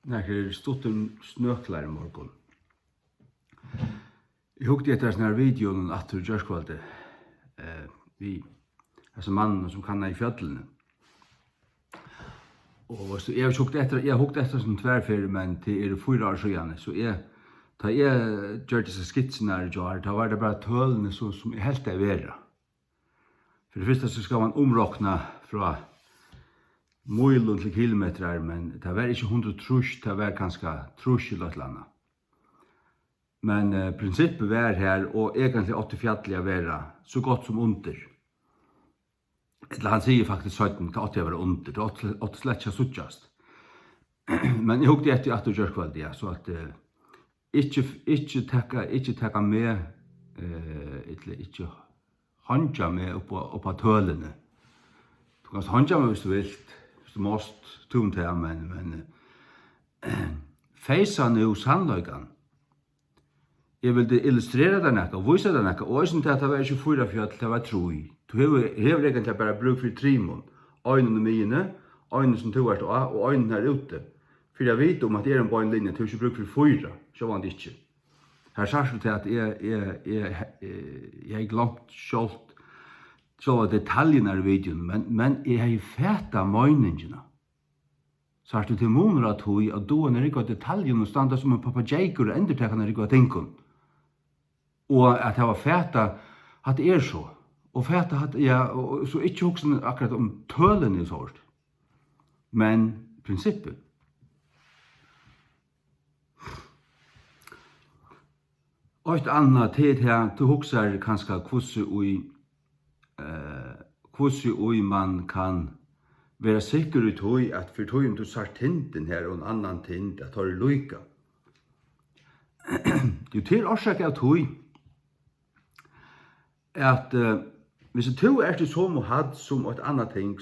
När stuttum snöklar I morgon. Jag hugde etter sån här videon att du gjørskvalde vi alltså mannen som kan I fjällene. Och så jag hugde etter som tvärfyr men till 4 år sedan så ta jag gjorde så skitsen då var det bara tölne så som helt är vera. För det första så ska man omrokna från milen till kilometrar men det var inte 100 trusch, det var ganska trusch eller något annat. Men princippet var här och egentligen 80 fjälliga vera så gott som under. Eller han säger faktiskt 17 till 80 var under, det 80 slätcha suttjast. Men jag hugde etter att du gör kväll ja, så att inte taka med inte handja med på tölene. Du kan handja med hvis du vill, hvis du måste tumt här men fejsa nu sannløygan. Jeg vil illustrere det nekka, og vise det nekka, og ikke til at det var ikke 4 fjall, det var 3. Du hever egentlig bare bruk for 3 mån. Øynene mine, øynene som du er og øynene her ute. For jeg vet om at det en bøynlinje, du ikke bruk for 4, så var det ikke. Her sier du til at jeg glemt skjoldt, så var detaljene I videoen, men jeg har feta møyningene. Så har du til måneder at du at doen ikke detaljen og standa som en papajaker og endertekene ikke tinken. Og at jeg var feta at det så. Og feta at så ikke hoksen akkurat om tølen I sort. Men prinsippet. Og et annet tid her, du hokser kanskje hvordan man kan være sikker I tog at for tog om du sart tinten her og en annan tint at har lyka. Det er til årsak av tog at hvis du til som og had som et annet ting,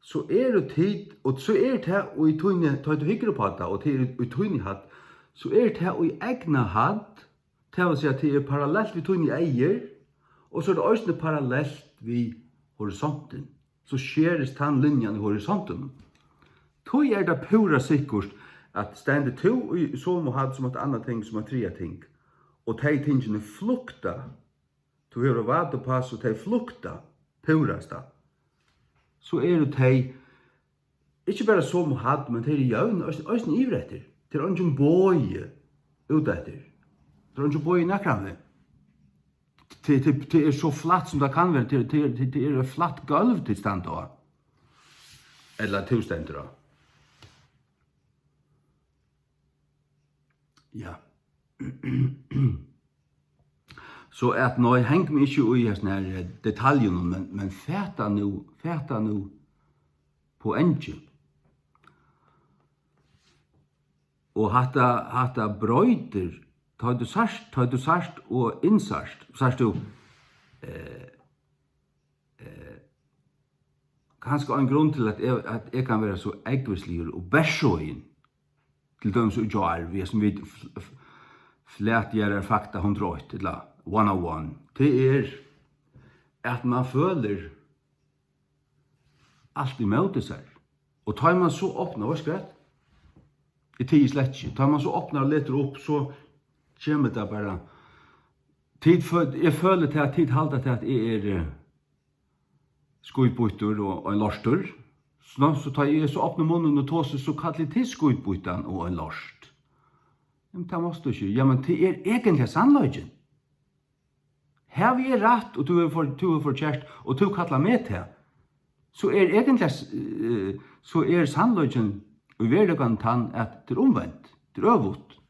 så det tid, og så det her og I togene, tar du hikker på det, og til I togene had, så det her og I egna had, til å si at det parallellt vi togene eier, og så det også parallellt vi horisonten. Så skjeres tannlinjen I horisonten. Tog det pura sikkert at stende to som og had som et annet ting, som et 3 ting. Og de tingene flukta. Du hører vad og pass og de flukta purasta. Så det de, ikke bare som og had, men de jøvn, også ivretter. Det ingen bøye utetter. Det ingen bøye nekramne. Det så flatt som det kan være, det et flatt gulv til stand da. Eller til stand da. Ja. Så at nå jeg hengt meg ikke I sånne her detaljene, men fæta nu på enge. Og hatta brøyder, tar du sart og innsart, sart du kanskje en grunn til at jeg kan være så eggvislig og bæsjøyen til dem som gjør, vi som vi flætgjærer fakta 108, eller 101, det at man føler alt I møte seg. Og tar man så åpner, hva skrevet? I tid slett ikke. Tar man så åpner og leter opp, så kommer det bare. Jeg føler til at tid halter til at jeg skuidbytter og en lorstur. Så tar jeg så åpner munnen og tåser så kallet til skuidbytten og en lorst. Men det måste du ikke. Ja, men det egentlig sannløgjen. Her vi rett, og du for kjært, og du kallar med til, så egentlig så sannløgjen og verden tann at det omvendt, det øvut.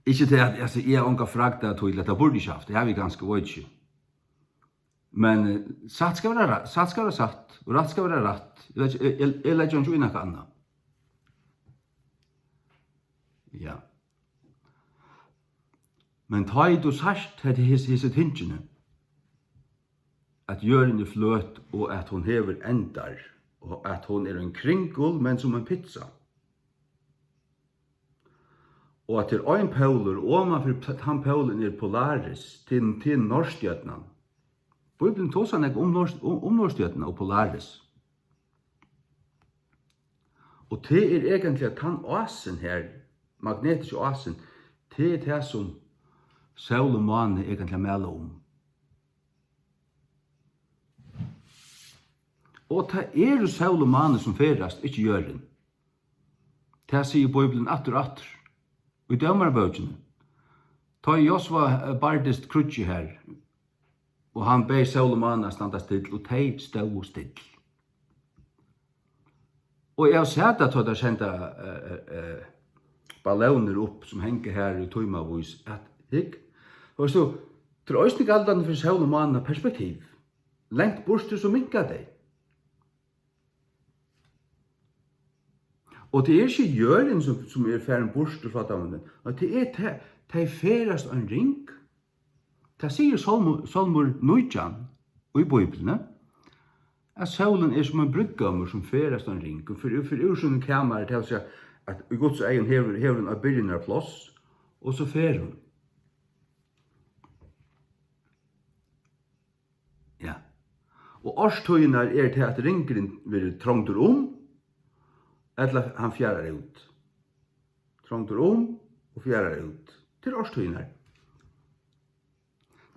Ikke til at jeg har unga fragta til at det burde ikke haft, det har vi ganske ikke. Men satt skal være satt, og rett skal være rett. Jeg legger ikke inn noe annet. Ja. Men ta I du sagt at hese tingene, at gjøren fløt, og at hun hever endar, og at hun en kringel, men som en pizza. Og at det en poler, og man for han polen Polaris, til Norskjøtnan, Bibelen tås han om Nordstjøtene og Polaris. Og det egentlig at han åsen her, magnetiske åsen, det det som sol og måne egentlig melder om. Og det sol og måne som ferast, ikke gjøren. Det sier Bibelen atter og atter. Og i dømmerbøkene, ta Josva bardist krutje her, og han ber sol og måne standa still, og de stod still. Og jeg har sett at det kjente balloner opp som henger her i tøymavis, at hikk. Og så, til øyne galdene for sol og måne perspektiv, lengt borste så minka det. Og det ikke gjøren som ferden borste fra dem, og det de ferast en ring. Det sier Salmur 19 i Bibelen, at solen som en bryggammer som ferast en ring. For ursunnen kammer til å si at i Guds egen hever hun av byrjen av plass, og så fer hun. Ja. Og årstøyene til at ringeren blir trångter eller han fjærer ut. Trångter og fjærer ut. Til årstøyene.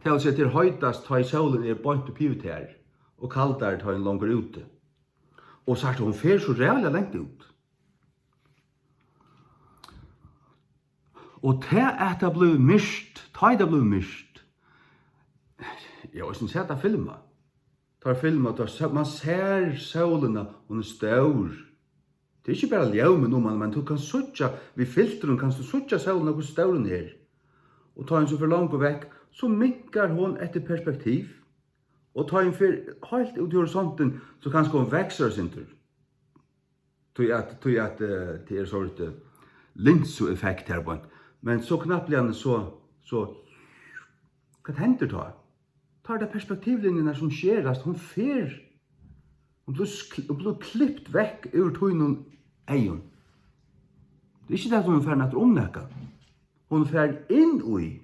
Det vil si til høytast ta i solen bønt og pivet her, og kaldere ta en langer ute. Og sagt hun fer så rævlig lengt ut. Og til at det ble mist, jeg har sett det filmet. Man ser solene, hun stor. Det ikke bare ljømen men du kan suttja, vi filteren kan du suttja solene hvor stor den Og ta en så for langt vekk, så minkar hon etter perspektiv. Og ta en for helt ut i horisonten, så kanskje hon vekser sin tur. Tog at det sort linso-effekt her på. Men så knappt så hva hender da? Tar det perspektivlinjene som skjerast, hon blir klippt vekk ur tøynen eion. Det ikke det at hon fer natt omnekka. Hon fer inn ui.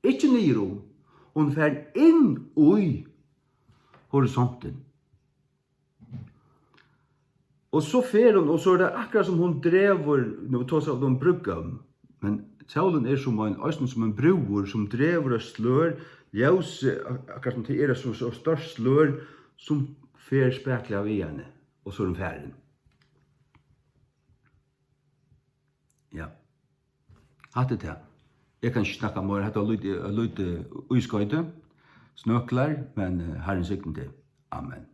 Ikke niro. Hon fer inn ui horisonten. Og så fer hon, og så det akkurat som hon drever, nå tar seg av de bruggam, men solen som en broer som drever og slør, ljus, akkurat som det så størst slør, som fer spekler av igjen, og så den ferden. Ja. Hatt det. Jeg kan ikke snakke mer, hatt det litt uskøyde, snøkler, men Herren sikten til. Amen.